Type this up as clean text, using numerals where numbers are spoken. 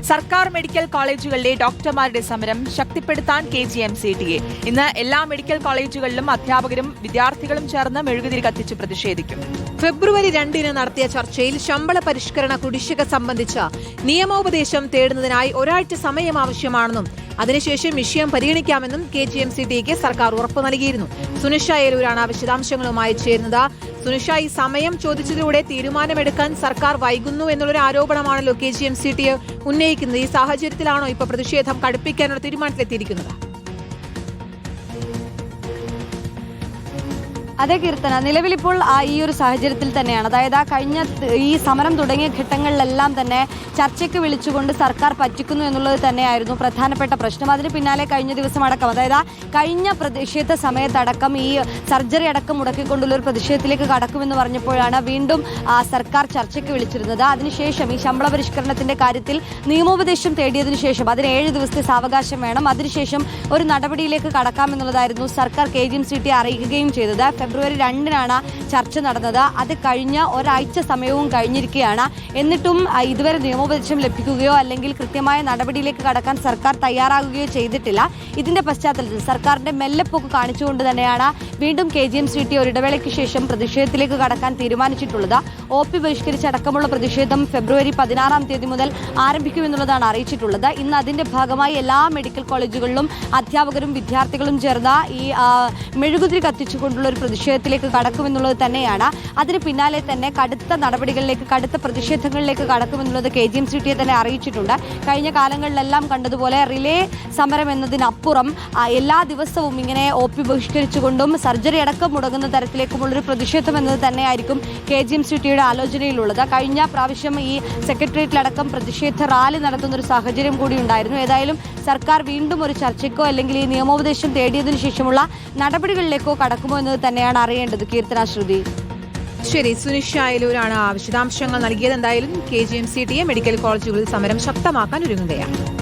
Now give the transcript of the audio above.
സർക്കാർ മെഡിക്കൽ കോളേജുകളിലെ ഡോക്ടർമാരുടെ സമരം ശക്തിപ്പെടുത്താൻ KGM-CTA. ഇന്ന് എല്ലാ മെഡിക്കൽ കോളേജുകളിലും അധ്യാപകരും വിദ്യാർത്ഥികളും ചേർന്ന് മെഴുകുതിരി കത്തിച്ച് പ്രതിഷേധിക്കും. ഫെബ്രുവരി 2 നടത്തിയ ചർച്ചയിൽ ശമ്പള പരിഷ്കരണ കുടിശ്ശിക സംബന്ധിച്ച നിയമോപദേശം തേടുന്നതിനായി ഒരാഴ്ച സമയം ആവശ്യമാണെന്നും അതിനുശേഷം വിഷയം പരിഗണിക്കാമെന്നും KGM-CTAക്ക് സർക്കാർ ഉറപ്പു നൽകിയിരുന്നു. സുനിഷ ഏലൂരാണ് വിശദാംശങ്ങളുമായി ചേരുന്നത്. സുനിഷ, ഈ സമയം ചോദിച്ചതിലൂടെ തീരുമാനമെടുക്കാൻ സർക്കാർ വൈകുന്നു എന്നുള്ളൊരു ആരോപണമാണല്ലോ KGM-CTA ഉന്നയിക്കുന്നത്. ഈ സാഹചര്യത്തിലാണോ ഇപ്പോൾ പ്രതിഷേധം കടുപ്പിക്കാനുള്ള തീരുമാനത്തിലെത്തിയിരിക്കുന്നത്? അതെ കീർത്തന, നിലവിലിപ്പോൾ ഈ ഒരു സാഹചര്യത്തിൽ തന്നെയാണ്. അതായത് കഴിഞ്ഞ ഈ സമരം തുടങ്ങിയ ഘട്ടങ്ങളിലെല്ലാം തന്നെ ചർച്ചയ്ക്ക് വിളിച്ചുകൊണ്ട് സർക്കാർ പറ്റിക്കുന്നു എന്നുള്ളത് തന്നെയായിരുന്നു പ്രധാനപ്പെട്ട പ്രശ്നം. അതിന് പിന്നാലെ കഴിഞ്ഞ ദിവസം അടക്കം, അതായത് കഴിഞ്ഞ പ്രതിഷേധ സമയത്തടക്കം ഈ സർജറി അടക്കം മുടക്കിക്കൊണ്ടുള്ള ഒരു പ്രതിഷേധത്തിലേക്ക് കടക്കുമെന്ന് പറഞ്ഞപ്പോഴാണ് വീണ്ടും സർക്കാർ ചർച്ചയ്ക്ക് വിളിച്ചിരുന്നത്. അതിനുശേഷം ഈ ശമ്പള പരിഷ്കരണത്തിന്റെ കാര്യത്തിൽ നിയമോപദേശം തേടിയതിനു ശേഷം അതിന് 7 ദിവസത്തെ സാവകാശം വേണം, അതിനുശേഷം ഒരു നടപടിയിലേക്ക് കടക്കാമെന്നുള്ളതായിരുന്നു സർക്കാർ KGM-CTA അറിയിക്കുകയും ചെയ്തത്. ഫെബ്രുവരി 2 ചർച്ച നടന്നത്. അത് കഴിഞ്ഞ ഒരാഴ്ച സമയവും കഴിഞ്ഞിരിക്കുകയാണ്. എന്നിട്ടും ഇതുവരെ നിയമോപദേശം ലഭിക്കുകയോ അല്ലെങ്കിൽ കൃത്യമായ നടപടിയിലേക്ക് കടക്കാൻ സർക്കാർ തയ്യാറാകുകയോ ചെയ്തിട്ടില്ല. ഇതിന്റെ പശ്ചാത്തലത്തിൽ സർക്കാരിന്റെ മെല്ലെപ്പോക്ക് കാണിച്ചുകൊണ്ട് തന്നെയാണ് വീണ്ടും KGM-CTA ഒരു ഇടവേളയ്ക്ക് ശേഷം പ്രതിഷേധത്തിലേക്ക് കടക്കാൻ തീരുമാനിച്ചിട്ടുള്ളത്. OP ബഹിഷ്കരിച്ചടക്കമുള്ള പ്രതിഷേധം ഫെബ്രുവരി 16 മുതൽ ആരംഭിക്കുമെന്നുള്ളതാണ് അറിയിച്ചിട്ടുള്ളത്. ഇന്ന് അതിന്റെ ഭാഗമായി എല്ലാ മെഡിക്കൽ കോളേജുകളിലും അധ്യാപകരും വിദ്യാർത്ഥികളും ചേർന്ന ഈ മെഴുകുതിരി കത്തിച്ചുകൊണ്ടുള്ള ഒരു പ്രതിഷേധത്തിലേക്ക് കടക്കുമെന്നുള്ളത് തന്നെയാണ്. അതിന് പിന്നാലെ തന്നെ കടുത്ത നടപടികളിലേക്ക്, കടുത്ത പ്രതിഷേധങ്ങളിലേക്ക് കടക്കുമെന്നുള്ളത് KGM-CTA തന്നെ അറിയിച്ചിട്ടുണ്ട്. കഴിഞ്ഞ കാലങ്ങളിലെല്ലാം കണ്ടതുപോലെ റിലേ സമരം എന്നതിനപ്പുറം എല്ലാ ദിവസവും ഇങ്ങനെ OP ബഹിഷ്കരിച്ചുകൊണ്ടും സർജറി അടക്കം മുടങ്ങുന്ന തരത്തിലേക്കുമുള്ളൊരു പ്രതിഷേധം എന്നത് തന്നെയായിരിക്കും KGM-CTAയുടെ ആലോചനയിലുള്ളത്. കഴിഞ്ഞ പ്രാവശ്യം ഈ സെക്രട്ടേറിയറ്റിലടക്കം പ്രതിഷേധ റാലി നടത്തുന്ന ഒരു സാഹചര്യം കൂടി ഉണ്ടായിരുന്നു. ഏതായാലും സർക്കാർ വീണ്ടും ഒരു ചർച്ചയ്ക്കോ അല്ലെങ്കിൽ ഈ നിയമോപദേശം തേടിയതിനു ശേഷമുള്ള നടപടികളിലേക്കോ കടക്കുമോ എന്നത് തന്നെയാണ് അറിയേണ്ടത്. കീർത്തന, ശ്രുതി. ശരി, സുനിഷ ഏലൂരാണ് വിശദാംശങ്ങൾ നൽകിയത്. എന്തായാലും KGM-CTA മെഡിക്കൽ കോളേജുകളിൽ സമരം ശക്തമാക്കാൻ ഒരുങ്ങുകയാണ്.